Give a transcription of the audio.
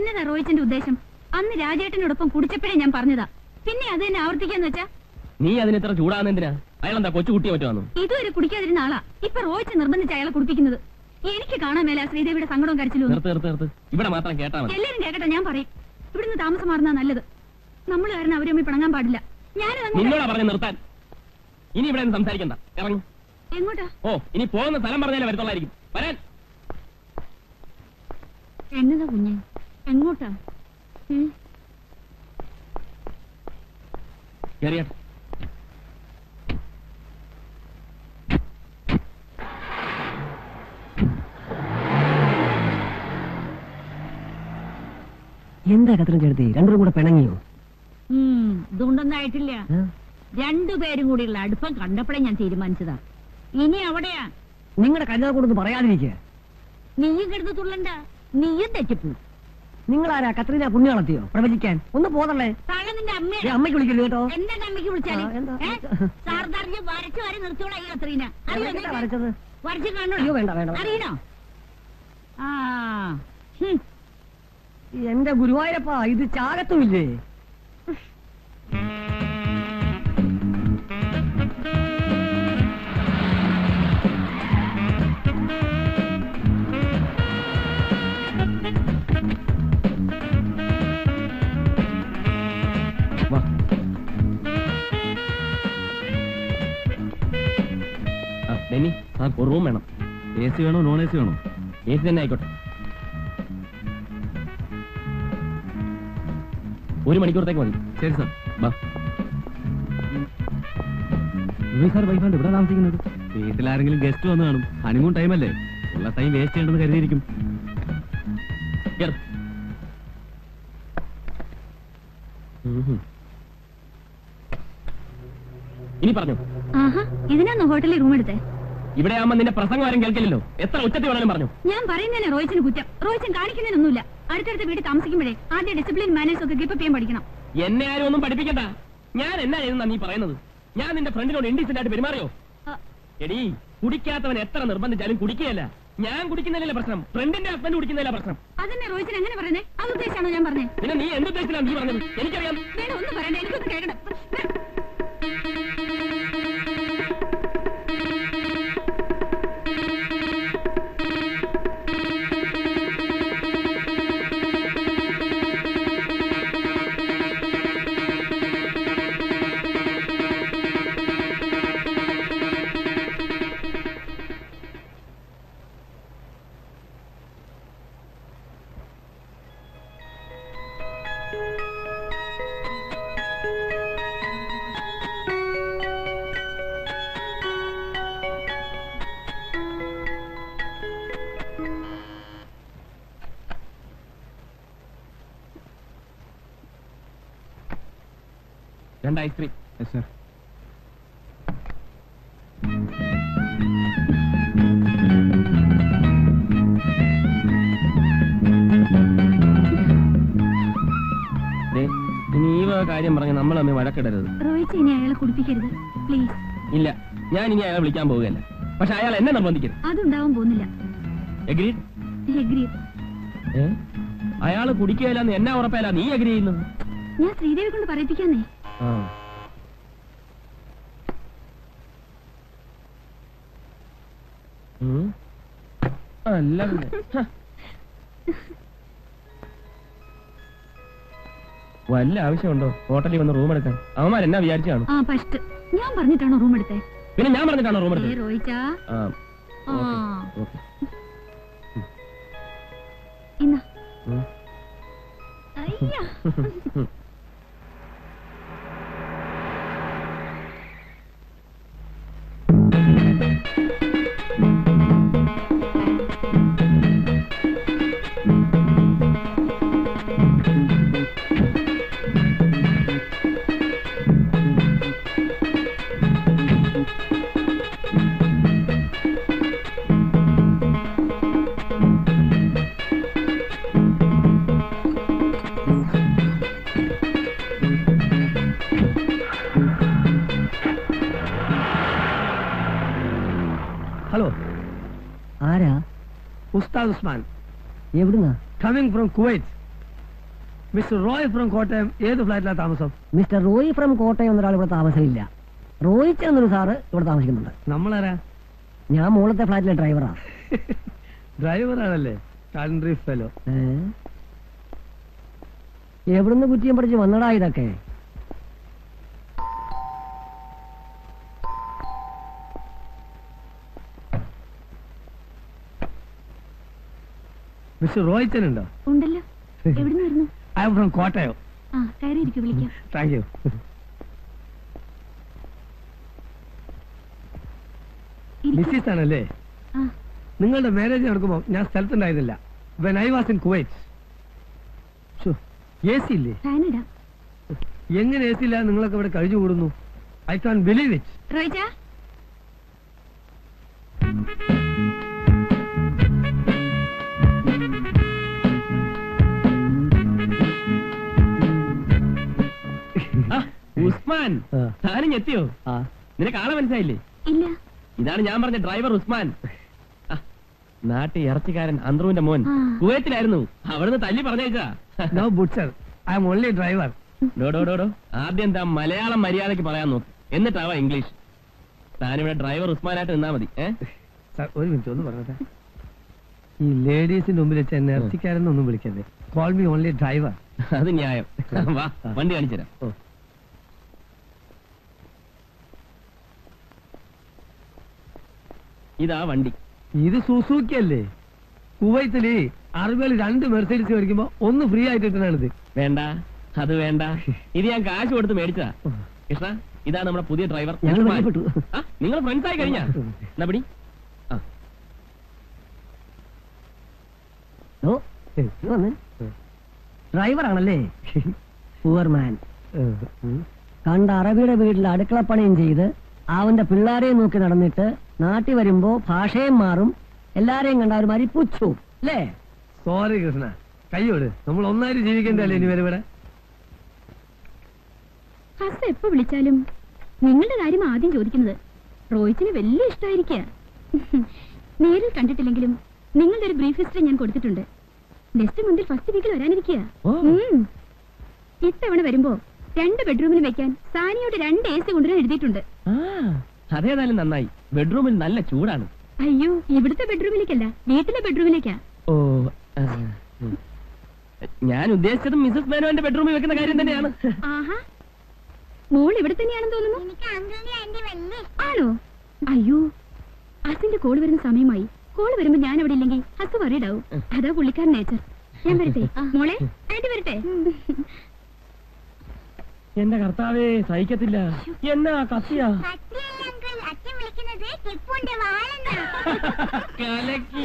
എന്നതാ റോയിച്ചിന്റെ ഉദ്ദേശം? അന്ന് രാജേട്ടനോടൊപ്പം കുടിച്ചപ്പോഴേ ഞാൻ പറഞ്ഞതാ, പിന്നെ അത് തന്നെ ആവർത്തിക്കാന്ന് വെച്ചാ? നീ അതിനെത്ര ചൂടാകുന്നെന്തിനാ? അയാളെന്താ കൊച്ചു കുട്ടിയെ പറ്റുവാന്നു? ഇതുവരെ കുടിക്കാതിരുന്ന ആളാ ഇപ്പൊ റോയിച്ച് നിർബന്ധിച്ച് അയാളെ കുടിപ്പിക്കുന്നത്. എനിക്ക് കാണാൻ മേല ശ്രീദേവിയുടെ സങ്കടവും കരച്ചിലും. ഇവിടെ മാത്രം കേട്ടാ മതി. എല്ലാരും കേക്കട്ടെ, ഞാൻ പറയും. ഇവിടുന്ന് താമസം മാറുന്ന നല്ലത്. നമ്മൾ കാരണം അവരെ തമ്മിൽ പിണങ്ങാൻ പാടില്ല. നിന്നോടാ പറഞ്ഞു നിർത്താൻ. ഇനി ഇവിടെ സംസാരിക്കണ്ട, ഇറങ്ങും. എങ്ങോട്ടാ? ഓ, ഇനി പോകുന്ന സ്ഥലം പറഞ്ഞാലേ വരത്തുള്ളായിരിക്കും. വരാൻ. എന്നതാ കുഞ്ഞെ, എങ്ങോട്ടാ? കേറിയാട്ടെ. എന്താ കത്രം ചേർത്തി? രണ്ടും കൂടെ പിണങ്ങിയോ? ഇതുകൊണ്ടൊന്നും ആയിട്ടില്ല. രണ്ടുപേരും കൂടിയുള്ള അടുപ്പം കണ്ടപ്പോഴേ ഞാൻ തീരുമാനിച്ചതാ. ഇനി അവിടെയാ. നിങ്ങളുടെ കല്യാണം കൊണ്ടൊന്നും പറയാതിരിക്കുക. നീയും കിടന്ന് തുള്ളണ്ട, നീയും തെറ്റിപ്പോ. നിങ്ങളാരാ കത്രീന പുണ്യാളത്തിയോ പ്രവചിക്കാൻ? ഒന്ന് പോതല്ലേ. നിന്റെ അമ്മയ്ക്ക് വിളിക്കല്ലോ കേട്ടോ. എന്താ അമ്മയ്ക്ക് വിളിച്ചാല്? സാർദാറിന് വരച്ചു വരെ നിർത്തിയോളാ ഈ കത്രീന. വരച്ചത് വരച്ചു കാണണോ? വേണ്ട വേണ്ട. അറിയണോ? എന്റെ ഗുരുവായൂരപ്പാ, ഇത് ചാകത്തുമില്ലേ? ഒരു റൂം വേണം. AC വേണോ നോൺ AC വേണോ? AC തന്നെ ആയിക്കോട്ടെ. 1 മണിക്കൂറത്തേക്ക് മതി. ശരി സാർ. സാർ വൈഫാണ്ട് ഇവിടെ താമസിക്കുന്നത്? വീട്ടിലാരെങ്കിലും ഗസ്റ്റ് വന്നു കാണും. ഹണിമൂൺ ടൈമല്ലേ, ഉള്ള ടൈം വേസ്റ്റ് ചെയ്യണമെന്ന് കരുതിയിരിക്കും. ഇനി പറഞ്ഞു. ഇതിനാന്ന് ഹോട്ടലിൽ റൂം എടുത്തേ? ഇവിടെ ആവുമ്പോ നിന്റെ പ്രസംഗം ആരും കേൾക്കില്ലല്ലോ. എത്ര ഉച്ചത്തിൽ വേണമെങ്കിലും പറഞ്ഞു. ഞാൻ പറയുന്നതിന് റോയിച്ചിന് കുറ്റം. റോയിച്ചൻ കാണിക്കുന്നതിനൊന്നുമില്ല. അടുത്തടുത്ത് വീട് താമസിക്കുമ്പോഴേ ആദ്യം ഡിസിപ്ലിൻ മാനേഴ്സ് ഒക്കെ കീപ്പ് ചെയ്യാൻ പഠിക്കണം. എന്നെ ആരും ഒന്നും പഠിപ്പിക്കണ്ട. ഞാൻ എന്നാ ചെയ്യുന്ന നീ പറയുന്നത്? ഞാൻ നിന്റെ ഫ്രണ്ടിനോട് ഇൻഡീസെന്റ് ആയിട്ട് പെരുമാറിയോ? എടീ, കുടിക്കാത്തവൻ എത്ര നിർബന്ധിച്ചാലും കുടിക്കുകയല്ല. ഞാൻ കുടിക്കുന്നതിലല്ല പ്രശ്നം, ഫ്രണ്ടിന്റെ ഹസ്ബൻഡ് കുടിക്കുന്നതില്ല പ്രശ്നം. അതന്നെ റോയിച്ചൻ എങ്ങനെ പറയുന്നേ? അത് ഉദ്ദേശിച്ചാണോ ഞാൻ പറഞ്ഞേ? പിന്നെ നീ എന്തുദ്ദേശിച്ചാണ് നീ പറഞ്ഞത്? എനിക്കറിയാം. വേണ്ട, ഒന്നും പറയണ്ട, എനിക്കൊന്ന് കേൾക്കണം. രണ്ട് ഐസ്ക്രീം. Yes sir. ഇനി ഈ കാര്യം പറഞ്ഞ് നമ്മൾ അമ്മ വഴക്കിടരുത്. റോയിച്ച് ഇനി അയാളെ കുടിപ്പിക്കരുത് പ്ലീസ്. ഇല്ല, ഞാൻ ഇനി അയാളെ വിളിക്കാൻ പോവുകയല്ല. പക്ഷെ അയാൾ എന്നെ നിർബന്ധിക്കരുത്. അതുണ്ടാവാൻ പോകുന്നില്ല. എഗ്രീഡ്? എഗ്രീഡ്. അയാള് കുടിക്കുകയില്ലെന്ന് എന്നാ ഉറപ്പല്ല നീ എഗ്രി ചെയ്യുന്നത്? ഞാൻ ശ്രീദേവി കൊണ്ട് പറയിപ്പിക്കാന്നേ. അല്ല, വല്ല ആവശ്യമുണ്ടോ ഹോട്ടലിൽ വന്ന് റൂം എടുക്കാൻ? അവന്മാർ എന്നാ വിചാരിച്ചാണ്? ഞാൻ പറഞ്ഞിട്ടാണോ റൂം എടുത്തേ? പിന്നെ ഞാൻ പറഞ്ഞിട്ടാണോ റൂം എടുത്തത്? റോയിച്ചാ ഹലോ, ആരാ? ഉസ്താദ് ഉസ്മാൻ. എവിടുന്നാ? Coming from Kuwait. Mister Roy from Kottayam ഏത് ഫ്ലാറ്റിലാണ് താമസം? മിസ്റ്റർ റോയ് ഫ്രം കോട്ടയം എന്നൊരാൾ ഇവിടെ താമസമില്ല. റോയിച്ച് എന്നൊരു സാറ് ഇവിടെ താമസിക്കുന്നുണ്ട്. നമ്മളാരാ? ഞാൻ മുകളത്തെ ഫ്ലാറ്റിലെ ഡ്രൈവറാ. ഡ്രൈവറാണല്ലേ? Country fellow. എവിടുന്ന് കുറ്റിയും പഠിച്ച് വന്നടാ ഇതൊക്കെ? മിസ്റ്റർ റോയിച്ചനുണ്ടോ? ഉണ്ടല്ലോ. എവിടുന്ന് വരുന്നു? I am from Kottayam. ആ, കയറിയിരിക്കും, വിളിക്കാം. Thank you. മിസ്സിസ് ആണല്ലേ? ആ, നിങ്ങളുടെ മാരേജ് നടക്കുമ്പോൾ ഞാൻ സ്ഥലത്തുണ്ടായിരുന്നില്ല. When I was in Kuwait. A C ഇല്ലേ? ഫാൻ ഇടാം. എങ്ങനെ എ സി ഇല്ല നിങ്ങളൊക്കെ ഇവിടെ കഴിഞ്ഞു കൂടുന്നു? I can believe it. റോയിച്ചാ, ഉസ്മാൻ, താനും എത്തിയോ? നിനക്ക് ആളെ മനസ്സിലായില്ലേ? ഇല്ല. ഇതാണ് ഞാൻ പറഞ്ഞ ഡ്രൈവർ ഉസ്മാൻ. നാട്ടിൽ ഇറച്ചിക്കാരൻ അന്ത്രുവിന്റെ മോൻ ആ. കുവൈത്തിലായിരുന്നു. അവിടുന്ന് തല്ലി പറഞ്ഞേച്ചാ. No butcher, I am only driver. ഡോ ആദ്യം താൻ മലയാളം മര്യാദയ്ക്ക് പറയാൻ നോക്ക്, എന്നിട്ടാവാ ഇംഗ്ലീഷ്. താനിവിടെ ഡ്രൈവർ ഉസ്മാനായിട്ട് നിന്നാ മതി. ഒരു മിനിറ്റ് ഒന്ന് പറഞ്ഞേ. ഈ ലേഡീസിന്റെ മുമ്പിൽ വെച്ച് എന്നെ ഇറച്ചിക്കാരെന്നൊന്നും വിളിക്കരുത്. Call me only driver. അത് ന്യായം. വാ, വണ്ടി കാണിച്ചുതരാം. ഇതാ വണ്ടി. ഇത് സുസൂക്കി അല്ലേ? കുവൈത്തില് അറബികൾ 2 മെർസൈഡീസ് മേടിക്കുമ്പോ ഒന്ന് ഫ്രീ ആയിട്ട് കിട്ടണാണിത്. വേണ്ട, അത് വേണ്ട. ഇത് ഞാൻ കാശ് കൊടുത്ത് മേടിച്ചതാ. കൃഷ്ണ, ഇതാണ് നമ്മുടെ പുതിയ ഡ്രൈവർ. ഞങ്ങൾ പരിചയപ്പെട്ടു. നിങ്ങൾ ഫ്രണ്ട്സ് ആയി കഴിഞ്ഞാ? എന്നാ പിടി. ഡ്രൈവർ ആണല്ലേ? Poor man. കണ്ട അറബിയുടെ വീട്ടിൽ അടുക്കളപ്പണിയും ചെയ്ത് അവന്റെ പിള്ളേരെയും നോക്കി നടന്നിട്ട് നാട്ടിൽ വരുമ്പോ ഭാഷയും മാറും, എല്ലാരെയും കണ്ട ഒരു മാതിരി പുച്ചു അല്ലേ? സോറി കൃഷ്ണ, കയ്യോട്. നമ്മൾ ഒന്നായിട്ട് ജീവിക്കണ്ടല്ലേ ഇനി വരെ ഇവിടെ? ഹസ് എപ്പോ വിളിച്ചാലും നിങ്ങളുടെ കാര്യം ആദ്യം ചോദിക്കുന്നത്. റോയിച്ചിന് വലിയ ഇഷ്ടമായിരിക്കുക. നേരിൽ കണ്ടിട്ടില്ലെങ്കിലും നിങ്ങളുടെ ഒരു ബ്രീഫ് ഹിസ്റ്ററി ഞാൻ കൊടുത്തിട്ടുണ്ട്. നെക്സ്റ്റ് മന്തിൽ ഫസ്റ്റ് വീക്കിൽ വരാനിരിക്കുക. ഇത്തവണ വരുമ്പോ 2 ബെഡ്റൂമിൽ വെക്കാൻ സാനിയോട് 2 AC കൊണ്ടുവരാൻ എഴുതിയിട്ടുണ്ട്. അതേതായാലും നന്നായി. ബെഡ്റൂമിൽ നല്ല ചൂടാണ്. അയ്യോ, ഇവിടുത്തെ ബെഡ്റൂമിലേക്കല്ല, വീട്ടിലെ ബെഡ്റൂമിലേക്കാ. ഓ, ഞാൻ ഉദ്ദേശിച്ചത് മിസസ് മേനോന്റെ ബെഡ്റൂമിൽ വെക്കുന്ന കാര്യം തന്നെയാണ്. ആഹാ, മോൾ ഇവിടെ തന്നെയാണെന്ന് തോന്നുന്നു. ആണോ? അയ്യോ, അസിന്റെ കോള് വരുന്ന സമയമായി. കോള് വരുമ്പോ ഞാൻ അവിടെ ഇല്ലെങ്കിൽ ഹസ് വറീഡാവും. അതാ പുള്ളിക്കാരൻ നേച്ചർ. ഞാൻ വരട്ടെ മോളെ? ആന്റി വരട്ടെ? എന്റെ കർത്താവേ, സഹിക്കത്തില്ല. എന്നാ കത്തിയാ? കലക്കി.